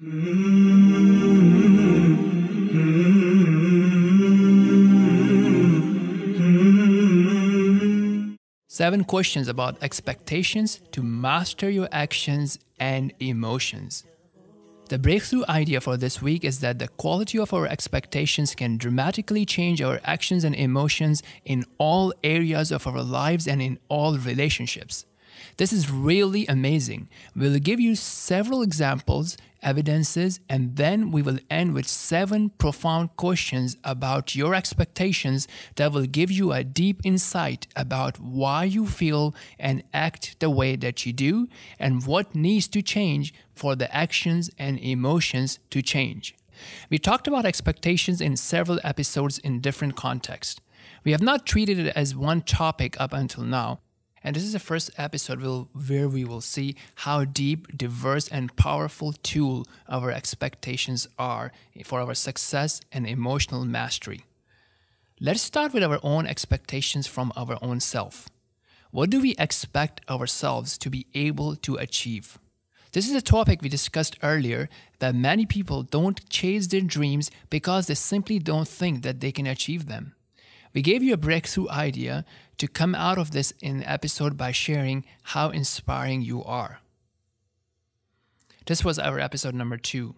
Seven questions about expectations to master your actions and emotions. The breakthrough idea for this week is that the quality of our expectations can dramatically change our actions and emotions in all areas of our lives and in all relationships. This is really amazing. We'll give you several examples, evidences, and then we will end with 7 profound questions about your expectations that will give you a deep insight about why you feel and act the way that you do and what needs to change for the actions and emotions to change. We talked about expectations in several episodes in different contexts. We have not treated it as one topic up until now. And this is the first episode where we will see how deep, diverse, and powerful tool our expectations are for our success and emotional mastery. Let's start with our own expectations from our own self. What do we expect ourselves to be able to achieve? This is a topic we discussed earlier, that many people don't chase their dreams because they simply don't think that they can achieve them. We gave you a breakthrough idea to come out of this in the episode by sharing how inspiring you are. This was our episode number 2.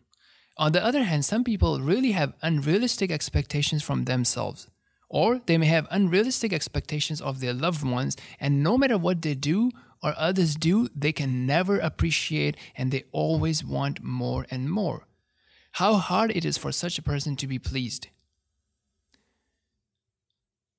On the other hand, some people really have unrealistic expectations from themselves, or they may have unrealistic expectations of their loved ones, and no matter what they do or others do, they can never appreciate and they always want more and more. How hard it is for such a person to be pleased.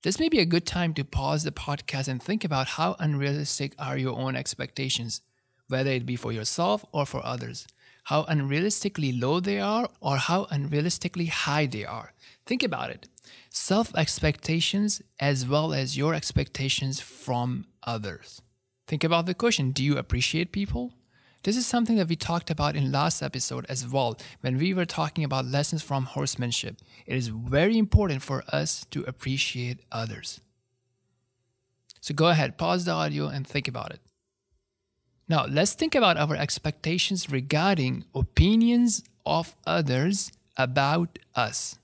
This may be a good time to pause the podcast and think about how unrealistic are your own expectations, whether it be for yourself or for others. How unrealistically low they are or how unrealistically high they are. Think about it. Self-expectations as well as your expectations from others. Think about the question, do you appreciate people? This is something that we talked about in last episode as well when we were talking about lessons from horsemanship. It is very important for us to appreciate others. So go ahead, pause the audio and think about it. Now let's think about our expectations regarding opinions of others about us.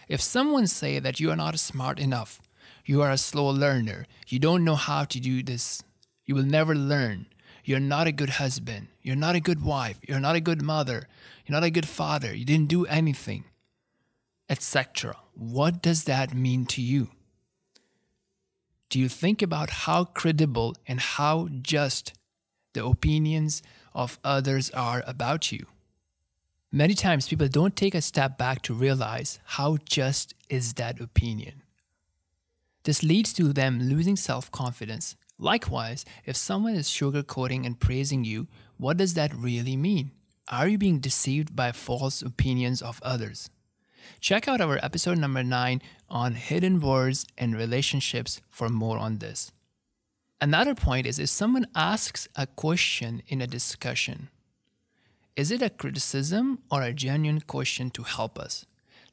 If someone say that you are not smart enough, you are a slow learner, you don't know how to do this, you will never learn. You're not a good husband. You're not a good wife. You're not a good mother. You're not a good father. You didn't do anything, etc. What does that mean to you? Do you think about how credible and how just the opinions of others are about you? Many times people don't take a step back to realize how just is that opinion. This leads to them losing self-confidence. Likewise, if someone is sugarcoating and praising you, what does that really mean? Are you being deceived by false opinions of others? Check out our episode number 9 on hidden words and relationships for more on this. Another point is if someone asks a question in a discussion, is it a criticism or a genuine question to help us?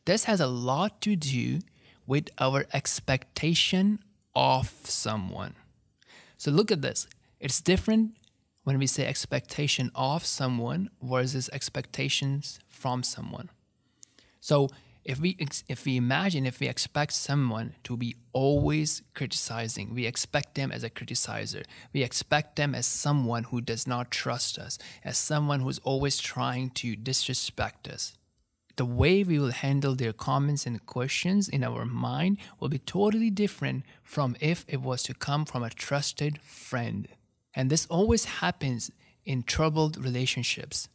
This has a lot to do with our expectation of someone. So look at this. It's different when we say expectation of someone versus expectations from someone. So if we expect someone to be always criticizing, we expect them as a criticizer. We expect them as someone who does not trust us, as someone who's always trying to disrespect us. The way we will handle their comments and questions in our mind will be totally different from if it was to come from a trusted friend. And this always happens in troubled relationships.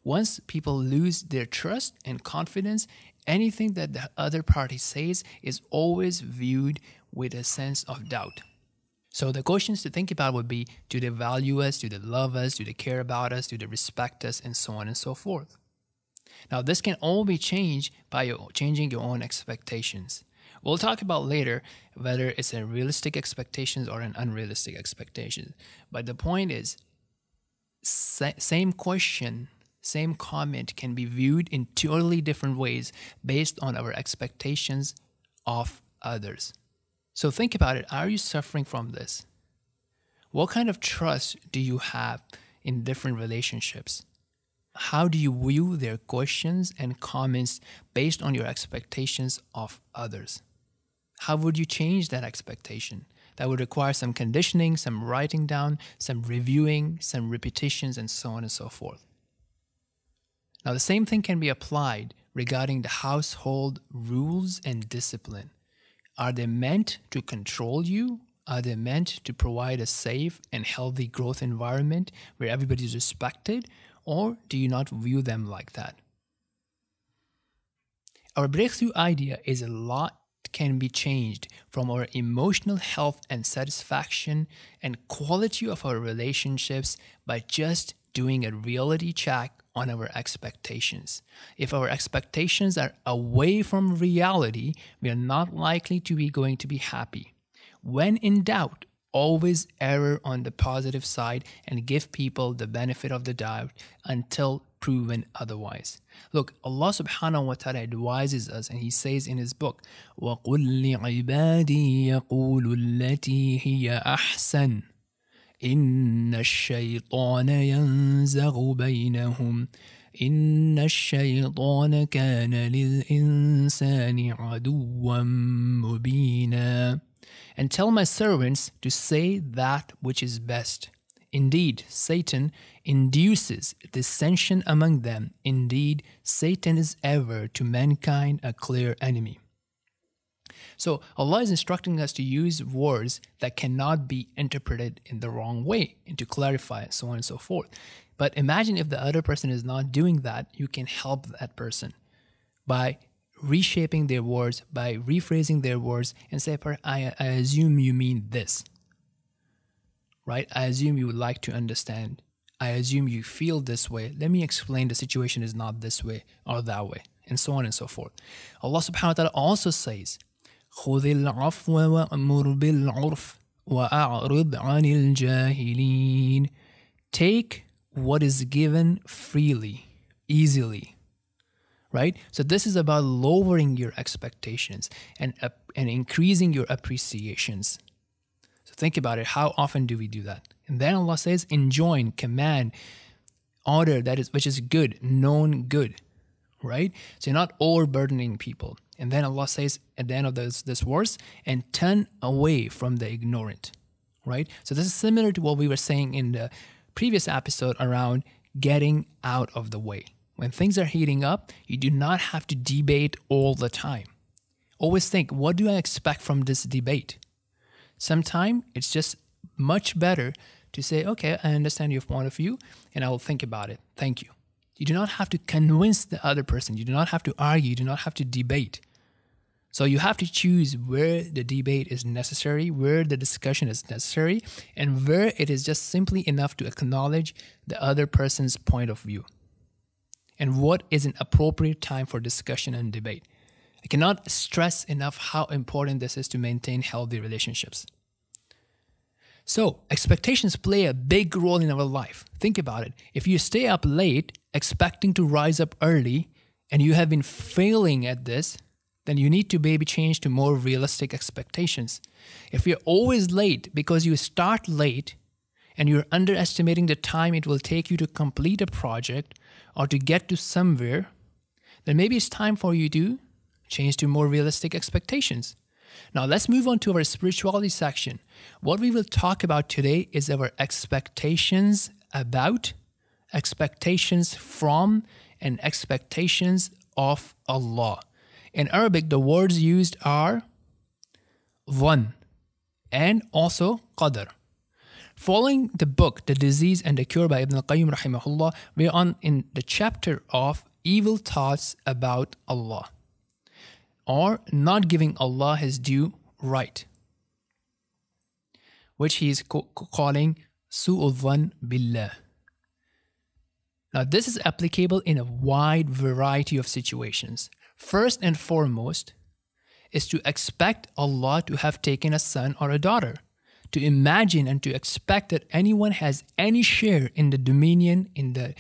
Once people lose their trust and confidence, anything that the other party says is always viewed with a sense of doubt. So the questions to think about would be, do they value us? Do they love us? Do they care about us? Do they respect us? And so on and so forth. Now, this can all be changed by changing your own expectations. We'll talk about later whether it's a realistic expectations or an unrealistic expectation. But the point is, same question, same comment can be viewed in totally different ways based on our expectations of others. So think about it. Are you suffering from this? What kind of trust do you have in different relationships? how do you view their questions and comments based on your expectations of others? How would you change that expectation? That would require some conditioning, some writing down, some reviewing, some repetitions, and so on and so forth. Now, the same thing can be applied regarding the household rules and discipline. Are they meant to control you? Are they meant to provide a safe and healthy growth environment where everybody is respected? Or do you not view them like that? Our breakthrough idea is a lot can be changed from our emotional health and satisfaction and quality of our relationships by just doing a reality check on our expectations. If our expectations are away from reality, we are not likely to be going to be happy. When in doubt, always err on the positive side and give people the benefit of the doubt until proven otherwise. Look, Allah subhanahu wa ta'ala advises us, and He says in His book, وَقُلْ لِعِبَادِي يَقُولُوا الَّتِي هِيَ أَحْسَنُ إِنَّ الشَّيْطَانَ يَنزَغُ بَيْنَهُمْ إِنَّ الشَّيْطَانَ كَانَ لِلْإِنسَانِ عَدُوًّا مُبِينًا. And tell my servants to say that which is best. Indeed, Satan induces dissension among them. Indeed, Satan is ever to mankind a clear enemy. So Allah is instructing us to use words that cannot be interpreted in the wrong way and to clarify and so on and so forth. But imagine if the other person is not doing that, you can help that person by reshaping their words, by rephrasing their words and say, I assume you mean this, right? I assume you would like to understand. I assume you feel this way. Let me explain the situation is not this way or that way, and so on and so forth. Allah subhanahu wa ta'ala also says, خُذِ الْعَفْوَ وَأْمُرْ بِالْعُرْفِ وَأَعْرِضْ عَنِ الْجَاهِلِينَ. Take what is given freely, easily. Right? So this is about lowering your expectations and increasing your appreciations. So think about it. How often do we do that? And then Allah says, enjoin, command, order which is good, known good. Right? So you're not overburdening people. And then Allah says at the end of this verse, and turn away from the ignorant. Right? So this is similar to what we were saying in the previous episode around getting out of the way. When things are heating up, you do not have to debate all the time. Always think, what do I expect from this debate? Sometimes it's just much better to say, okay, I understand your point of view, and I will think about it. Thank you. You do not have to convince the other person. You do not have to argue. You do not have to debate. So you have to choose where the debate is necessary, where the discussion is necessary, and where it is just simply enough to acknowledge the other person's point of view. And what is an appropriate time for discussion and debate. I cannot stress enough how important this is to maintain healthy relationships. So, expectations play a big role in our life. Think about it. If you stay up late expecting to rise up early and you have been failing at this, then you need to maybe change to more realistic expectations. If you're always late because you start late and you're underestimating the time it will take you to complete a project or to get to somewhere, then maybe it's time for you to change to more realistic expectations. Now let's move on to our spirituality section. What we will talk about today is our expectations about, expectations from, and expectations of Allah. In Arabic, the words used are dhann and also qadr. Following the book, The Disease and the Cure by Ibn al-Qayyum Rahimaullah, we are in the chapter of evil thoughts about Allah, or not giving Allah His due right, which he is calling su'u dhann billah. Now this is applicable in a wide variety of situations. First and foremost is to expect Allah to have taken a son or a daughter. To imagine and to expect that anyone has any share in the dominion, in the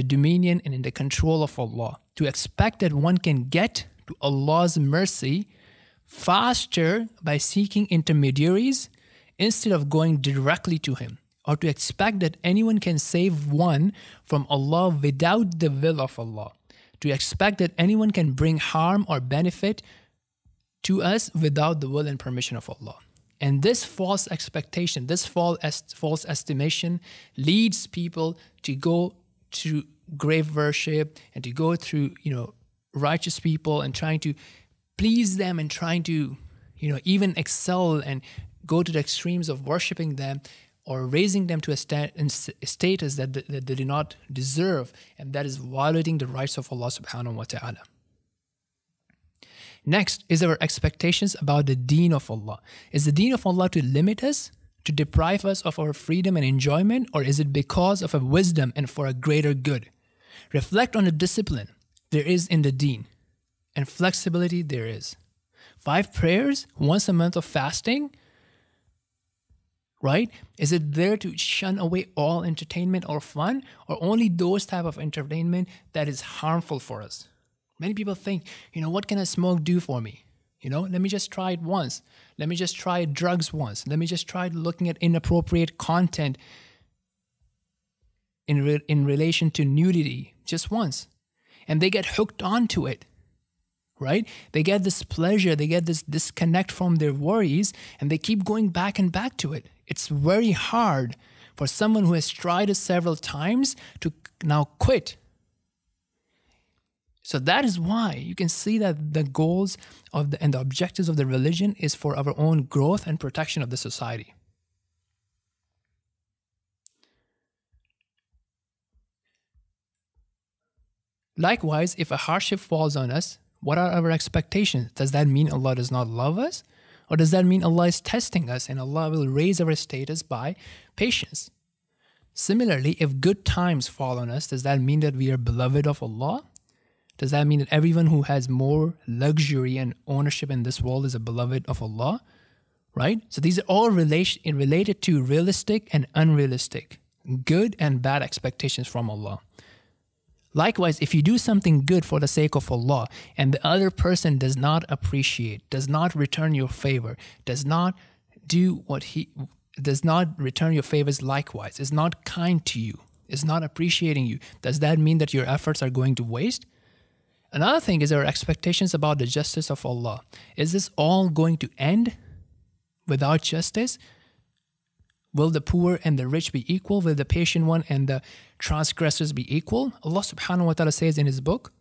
dominion and in the control of Allah. To expect that one can get to Allah's mercy faster by seeking intermediaries instead of going directly to Him. or to expect that anyone can save one from Allah without the will of Allah, to expect that anyone can bring harm or benefit to us without the will and permission of Allah. And this false expectation, this false estimation leads people to go to grave worship and to go through, righteous people and trying to please them and trying to, even excel and go to the extremes of worshiping them or raising them to a status that they do not deserve, and that is violating the rights of Allah subhanahu wa ta'ala. Next is our expectations about the deen of Allah. Is the deen of Allah to limit us, to deprive us of our freedom and enjoyment, or is it because of a wisdom and for a greater good? Reflect on the discipline there is in the deen and flexibility there is. 5 prayers, once a month of fasting, right? Is it there to shun away all entertainment or fun, or only those type of entertainment that is harmful for us? Many people think, what can a smoke do for me? Let me just try it once. Let me just try drugs once. Let me just try looking at inappropriate content in relation to nudity just once. And they get hooked onto it, right? They get this pleasure, they get this disconnect from their worries, and they keep going back and back to it. It's very hard for someone who has tried it several times to now quit. So that is why you can see that the goals and the objectives of the religion is for our own growth and protection of the society. Likewise, if a hardship falls on us, what are our expectations? Does that mean Allah does not love us? Or does that mean Allah is testing us and Allah will raise our status by patience? Similarly, if good times fall on us, does that mean that we are beloved of Allah? Does that mean that everyone who has more luxury and ownership in this world is a beloved of Allah? Right? So these are all related to realistic and unrealistic, good and bad expectations from Allah. Likewise, if you do something good for the sake of Allah and the other person does not appreciate, does not return your favor, does not return your favors likewise, is not kind to you, is not appreciating you, does that mean that your efforts are going to waste? Another thing is our expectations about the justice of Allah. Is this all going to end without justice? Will the poor and the rich be equal? Will the patient one and the transgressors be equal? Allah subhanahu wa ta'ala says in His book,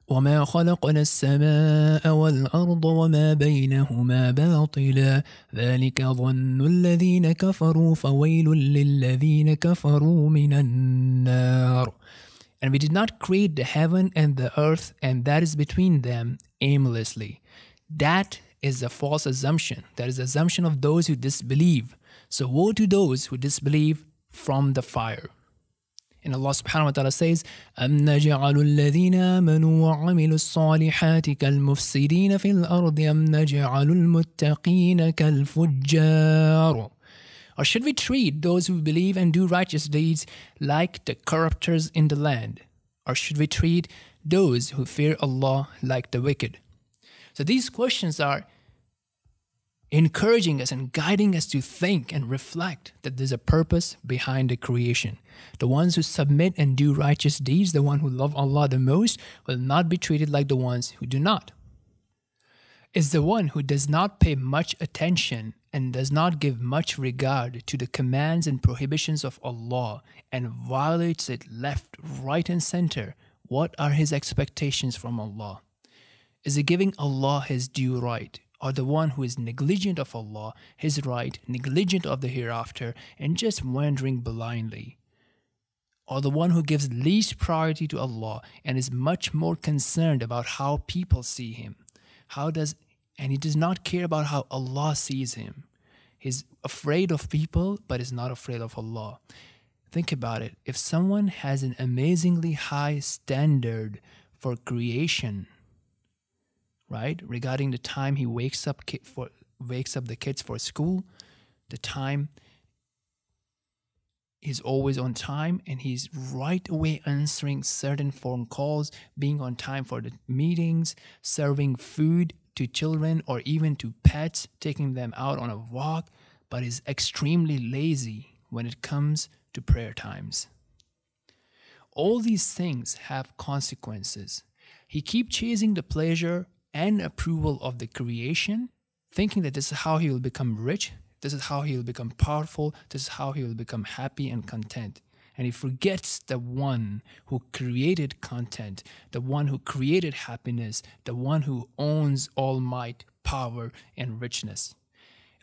وَمَا خَلَقْنَا السَّمَاءَ وَالْأَرْضَ وَمَا بَيْنَهُمَا بَاطِلًا ذَلِكَ ظَنُّ الَّذِينَ كَفَرُوا فَوَيْلٌ لِلَّذِينَ كَفَرُوا مِنَ النَّارِ. And we did not create the heaven and the earth, and that is between them aimlessly. That is a false assumption. That is the assumption of those who disbelieve. So woe to those who disbelieve from the fire. And Allah subhanahu wa ta'ala says, أَمْ نَجْعَلُ الَّذِينَ آمَنُوا وَعَمِلُوا الصَّالِحَاتِ كَالْمُفْسِدِينَ فِي الْأَرْضِ أَمْ نَجْعَلُ الْمُتَّقِينَ كَالْفُجَّارِ. Or should we treat those who believe and do righteous deeds like the corruptors in the land? Or should we treat those who fear Allah like the wicked? So these questions are encouraging us and guiding us to think and reflect that there's a purpose behind the creation. The ones who submit and do righteous deeds, the ones who love Allah the most, will not be treated like the ones who do not. Is the one who does not pay much attention and does not give much regard to the commands and prohibitions of Allah and violates it left, right, and center. What are his expectations from Allah? Is he giving Allah his due right, or the one who is negligent of Allah, his right, negligent of the hereafter, and just wandering blindly? Or the one who gives least priority to Allah and is much more concerned about how people see him? And he does not care about how Allah sees him. He's afraid of people, but is not afraid of Allah. Think about it. If someone has an amazingly high standard for creation, right, regarding the time he wakes up the kids for school, the time he's always on time, and he's right away answering certain phone calls, being on time for the meetings, serving food to children or even to pets, taking them out on a walk, but is extremely lazy when it comes to prayer times. All these things have consequences. He keeps chasing the pleasure and approval of the creation, thinking that this is how he will become rich, this is how he will become powerful, this is how he will become happy and content. And he forgets the one who created content, the one who created happiness, the one who owns all might, power, and richness.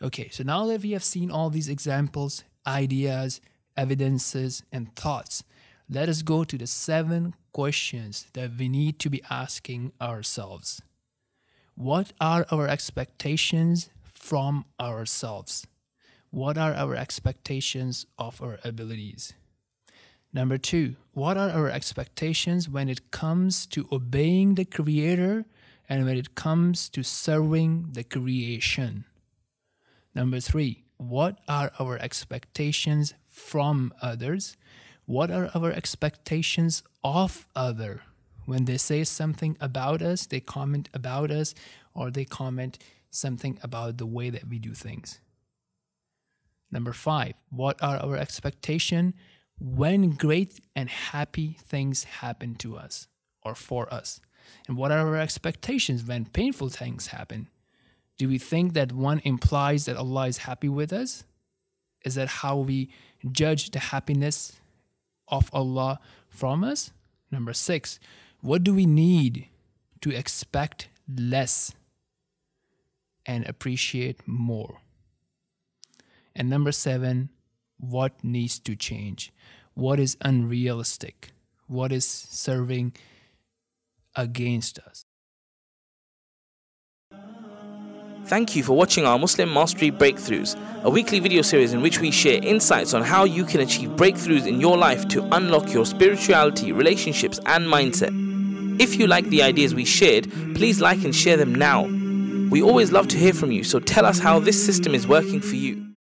Okay, so now that we have seen all these examples, ideas, evidences, and thoughts, let us go to the 7 questions that we need to be asking ourselves. What are our expectations from ourselves? What are our expectations of our abilities? Number 2, what are our expectations when it comes to obeying the Creator and when it comes to serving the creation? Number 3, what are our expectations from others? What are our expectations of others? When they say something about us, they comment about us, or they comment something about the way that we do things. Number 5, what are our expectations when great and happy things happen to us or for us? And what are our expectations when painful things happen? Do we think that one implies that Allah is happy with us? Is that how we judge the happiness of Allah from us? Number 6, what do we need to expect less and appreciate more? And number 7, what needs to change? What is unrealistic? What is serving against us? Thank you for watching our Muslim Mastery Breakthroughs, a weekly video series in which we share insights on how you can achieve breakthroughs in your life to unlock your spirituality, relationships, and mindset. If you like the ideas we shared, please like and share them now. We always love to hear from you, so tell us how this system is working for you.